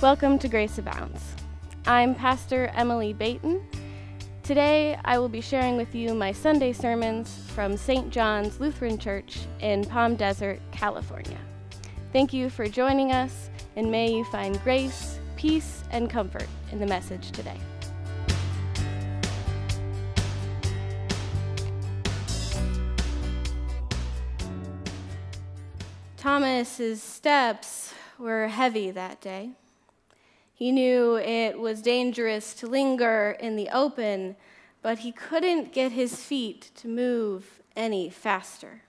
Welcome to Grace Abounds. I'm Pastor Emily Baton. Today, I will be sharing with you my Sunday sermons from St. John's Lutheran Church in Palm Desert, California. Thank you for joining us, and may you find grace, peace, and comfort in the message today. Thomas's steps were heavy that day. He knew it was dangerous to linger in the open, but he couldn't get his feet to move any faster.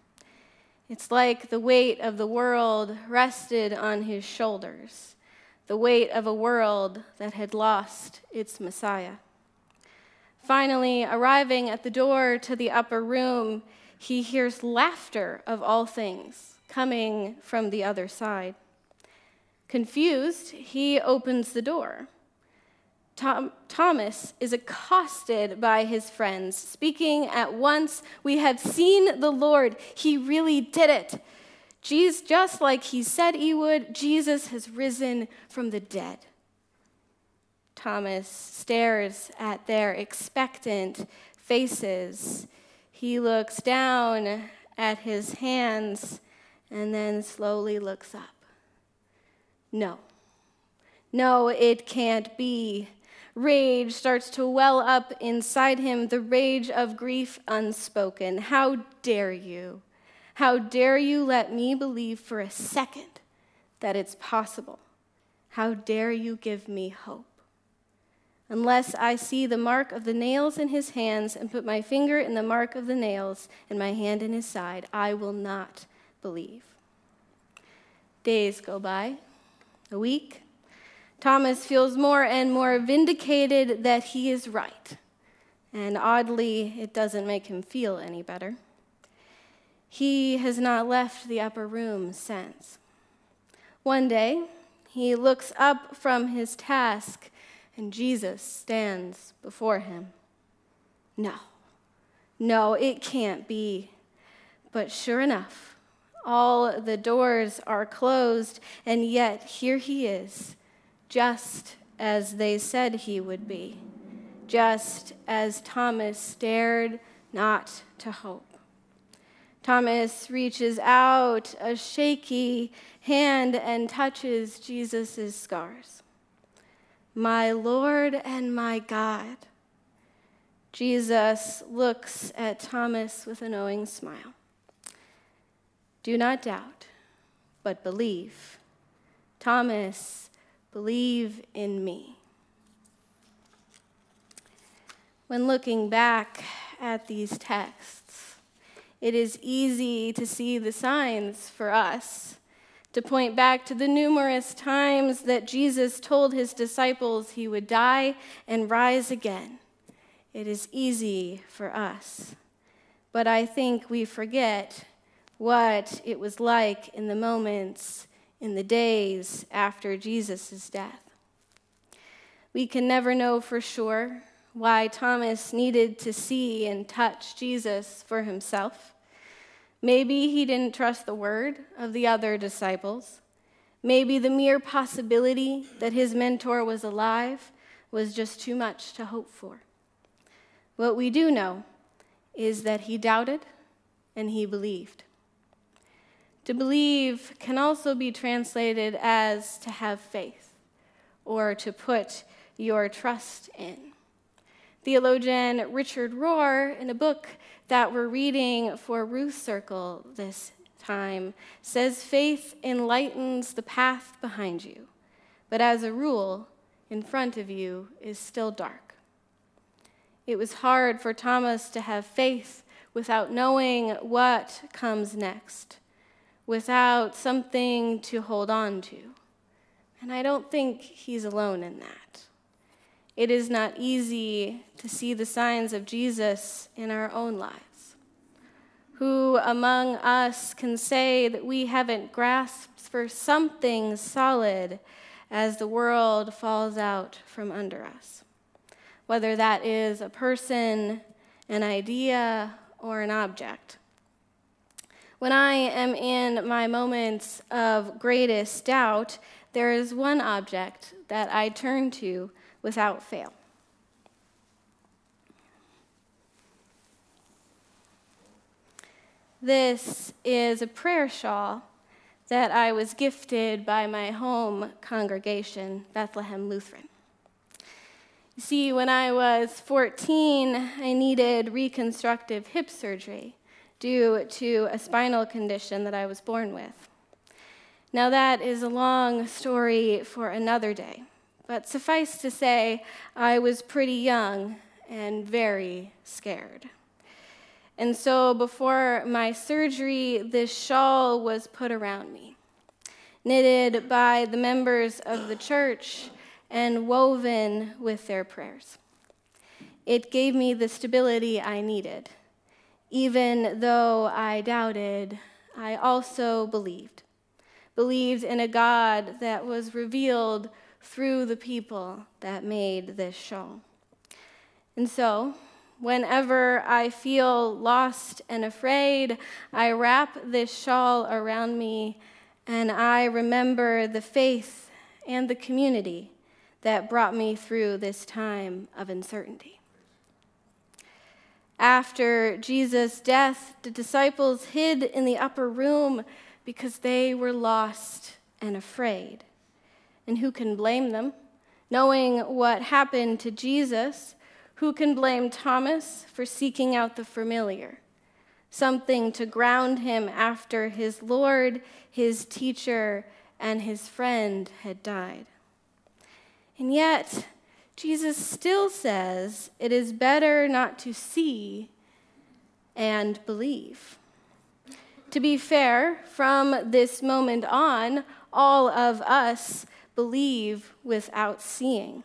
It's like the weight of the world rested on his shoulders, the weight of a world that had lost its Messiah. Finally, arriving at the door to the upper room, he hears laughter of all things coming from the other side. Confused, he opens the door. Thomas is accosted by his friends, speaking at once, "We have seen the Lord. He really did it. Just like he said he would, Jesus has risen from the dead." Thomas stares at their expectant faces. He looks down at his hands and then slowly looks up. No, it can't be. Rage starts to well up inside him, the rage of grief unspoken. How dare you? How dare you let me believe for a second that it's possible? How dare you give me hope? Unless I see the mark of the nails in his hands and put my finger in the mark of the nails and my hand in his side, I will not believe. Days go by, a week. Thomas feels more and more vindicated that he is right. And oddly, it doesn't make him feel any better. He has not left the upper room since. One day, he looks up from his task, and Jesus stands before him. No, it can't be. But sure enough, all the doors are closed, and yet here he is, just as they said he would be, just as Thomas dared not to hope. Thomas reaches out a shaky hand and touches Jesus' scars. "My Lord and my God." Jesus looks at Thomas with a knowing smile. "Do not doubt, but believe. Thomas, believe in me." When looking back at these texts, it is easy to see the signs for us, to point back to the numerous times that Jesus told his disciples he would die and rise again. It is easy for us. But I think we forget what it was like in the moments, in the days after Jesus' death. We can never know for sure why Thomas needed to see and touch Jesus for himself. Maybe he didn't trust the word of the other disciples. Maybe the mere possibility that his mentor was alive was just too much to hope for. What we do know is that he doubted and he believed. To believe can also be translated as to have faith or to put your trust in. Theologian Richard Rohr, in a book that we're reading for Ruth Circle this time, says faith enlightens the path behind you, but as a rule, in front of you is still dark. It was hard for Thomas to have faith without knowing what comes next, without something to hold on to. And I don't think he's alone in that. It is not easy to see the signs of Jesus in our own lives. Who among us can say that we haven't grasped for something solid as the world falls out from under us? Whether that is a person, an idea, or an object. When I am in my moments of greatest doubt, there is one object that I turn to without fail. This is a prayer shawl that I was gifted by my home congregation, Bethlehem Lutheran. You see, when I was 14, I needed reconstructive hip surgery due to a spinal condition that I was born with. Now, that is a long story for another day, but suffice to say, I was pretty young and very scared. And so before my surgery, this shawl was put around me, knitted by the members of the church and woven with their prayers. It gave me the stability I needed. Even though I doubted, I also believed in a God that was revealed through the people that made this shawl. And so, whenever I feel lost and afraid, I wrap this shawl around me and I remember the faith and the community that brought me through this time of uncertainty. After Jesus' death, the disciples hid in the upper room because they were lost and afraid. And who can blame them? Knowing what happened to Jesus, who can blame Thomas for seeking out the familiar, something to ground him after his Lord, his teacher, and his friend had died? And yet, Jesus still says it is better not to see and believe. To be fair, from this moment on, all of us believe without seeing.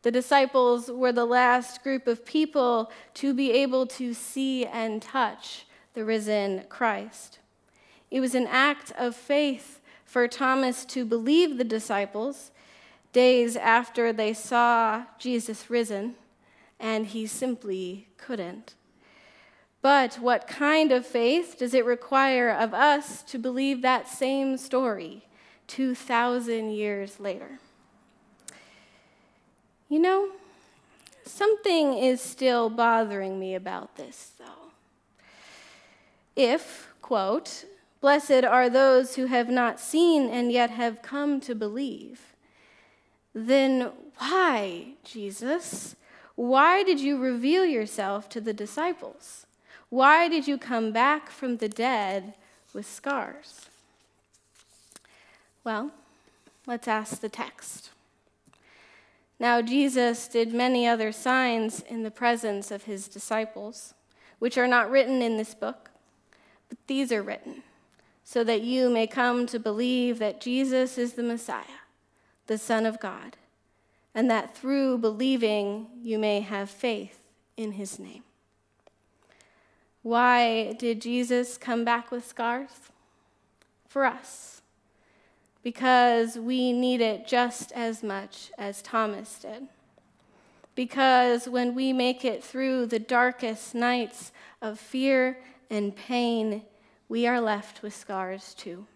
The disciples were the last group of people to be able to see and touch the risen Christ. It was an act of faith for Thomas to believe the disciples days after they saw Jesus risen, and he simply couldn't. But what kind of faith does it require of us to believe that same story 2,000 years later? You know, something is still bothering me about this, though. If, quote, "Blessed are those who have not seen and yet have come to believe," then why, Jesus? Why did you reveal yourself to the disciples? Why did you come back from the dead with scars? Well, let's ask the text. Now, Jesus did many other signs in the presence of his disciples, which are not written in this book, but these are written, so that you may come to believe that Jesus is the Messiah, the Son of God, and that through believing you may have faith in his name. Why did Jesus come back with scars? For us. Because we need it just as much as Thomas did. Because when we make it through the darkest nights of fear and pain, we are left with scars too.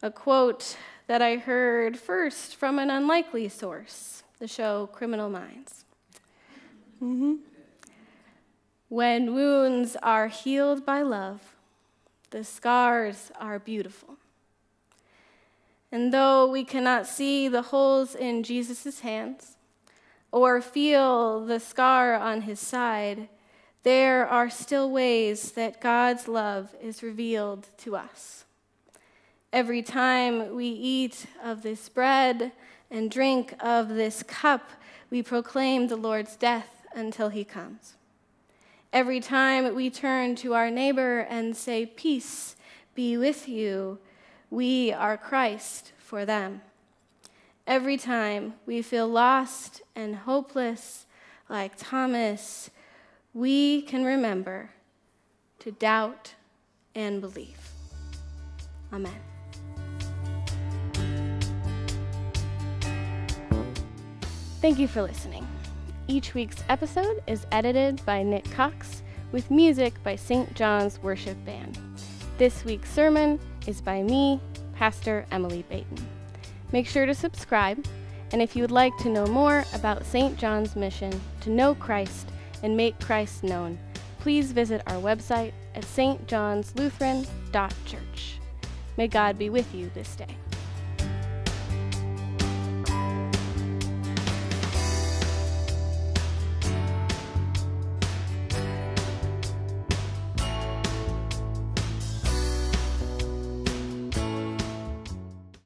A quote that I heard first from an unlikely source, the show Criminal Minds. When wounds are healed by love, the scars are beautiful. And though we cannot see the holes in Jesus' hands or feel the scar on his side, there are still ways that God's love is revealed to us. Every time we eat of this bread and drink of this cup, we proclaim the Lord's death until he comes. Every time we turn to our neighbor and say, "Peace be with you," we are Christ for them. Every time we feel lost and hopeless, like Thomas, we can remember to doubt and believe. Amen. Thank you for listening. Each week's episode is edited by Nick Cox with music by St. John's Worship Band. This week's sermon is by me, Pastor Emily Baton. Make sure to subscribe, and if you would like to know more about St. John's mission to know Christ and make Christ known, please visit our website at stjohnslutheran.church. May God be with you this day.